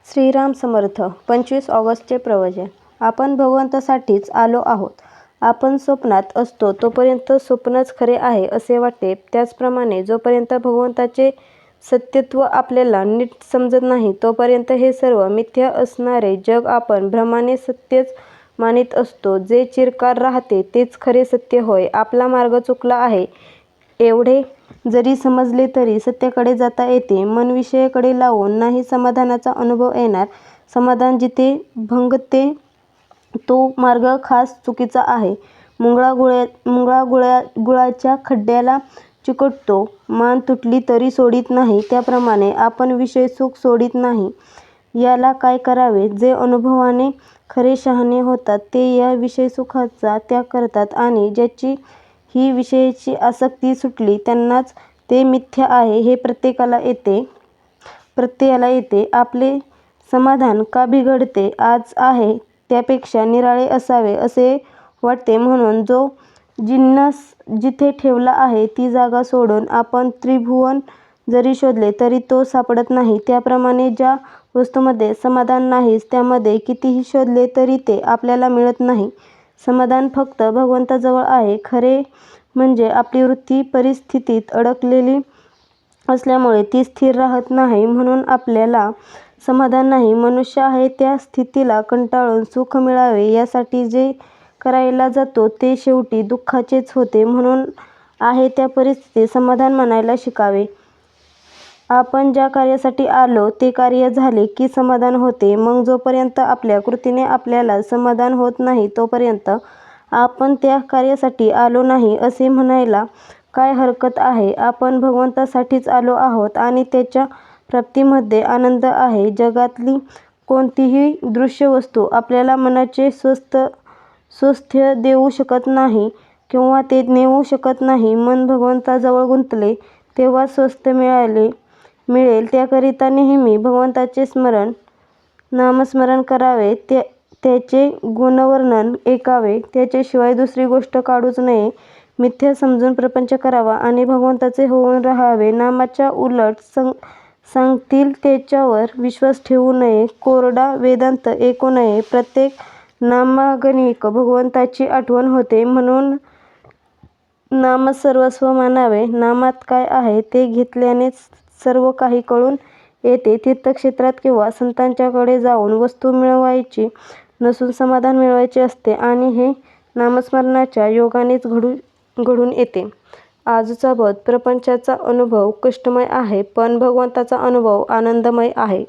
श्रीराम समर्थ. 25 ऑगस्टचे प्रवचन. आपण भगवंतासाठीच आलो आहोत. आपण स्वप्नात असतो तोपर्यंत स्वप्नच खरे आहे असे वाटते. त्याचप्रमाणे जोपर्यंत भगवंताचे सत्यत्व आपल्याला नीट समजत नाही तोपर्यंत हे सर्व मिथ्या असणारे जग आपण भ्रमाने सत्यच मानित असतो. जे चिरकाल राहते तेच खरे सत्य होय. आपला मार्ग चुकला आहे एवढे जरी समजले तरी सत्याकडे जाता येते. मन विषयाकडे लावून नाही समाधानाचा अनुभव येणार. समाधान जिथे भंगते तो मार्ग खास चुकीचा आहे. मुंगळा गुळाच्या खड्ड्याला चिकटतो. मान तुटली तरी सोडित नाही त्याप्रमाणे आपण विषयसुख सोडित नाही. याला काय करावे? जे अनुभवाने खरे शहाणे होतात ते या विषयसुखाचा त्याग करतात आणि ज्याची ही विषयाची आसक्ती सुटली त्यांनाच ते मिथ्या आहे हे प्रत्ययाला येते. आपले समाधान का बिघडते? आज आहे त्यापेक्षा निराळे असावे असे वाटते. म्हणून जो जिन्नस जिथे ठेवला आहे ती जागा सोडून आपण त्रिभुवन जरी शोधले तरी तो सापडत नाही. त्याप्रमाणे ज्या वस्तूमध्ये समाधान नाहीच त्यामध्ये कितीही शोधले तरी ते आपल्याला मिळत नाही. समाधान फक्त भगवंताजवळ आहे. खरे म्हणजे आपली वृत्ती परिस्थितीत अडकलेली असल्यामुळे ती स्थिर राहत नाही म्हणून आपल्याला समाधान नाही. मनुष्य आहे त्या स्थितीला कंटाळून सुख मिळावे यासाठी जे करायला जातो ते शेवटी दुःखाचेच होते. म्हणून आहे त्या परिस्थितीत समाधान मानायला शिकावे. आपण ज्या कार्यासाठी आलो ते कार्य झाले की समाधान होते. मग जोपर्यंत आपल्या कृतीने आपल्याला समाधान होत नाही तोपर्यंत आपण त्या कार्यासाठी आलो नाही असे म्हणायला काय हरकत आहे? आपण भगवंतासाठीच आलो आहोत आणि त्याच्या प्राप्तीमध्ये आनंद आहे. जगातली कोणतीही दृश्य वस्तू आपल्याला मनाचे स्वास्थ्य देऊ शकत नाही किंवा ते नेऊ शकत नाही. मन भगवंताजवळ गुंतले तेव्हा स्वास्थ्य मिळेल. त्याकरिता नेहमी भगवंताचे नामस्मरण करावे. त्याचे गुणवर्णन ऐकावे. त्याच्याशिवाय दुसरी गोष्ट काढूच नये. मिथ्या समजून प्रपंच करावा आणि भगवंताचे होऊन राहावे. नामाच्या उलट सांगतील त्याच्यावर विश्वास ठेवू नये. कोरडा वेदांत ऐकू नये. प्रत्येक नामागणिक भगवंताची आठवण होते म्हणून नामच सर्वस्व मानावे. नामात काय आहे ते घेतल्यानेच सर्व काही कळून येते. तीर्थक्षेत्रात किंवा संतांच्याकडे जाऊन वस्तू मिळवायची नसून समाधान मिळवायचे असते आणि हे नामस्मरणाच्या योगानेच घडून येते. आजचा बोध. प्रपंचाचा अनुभव कष्टमय आहे पण भगवंताचा अनुभव आनंदमय आहे.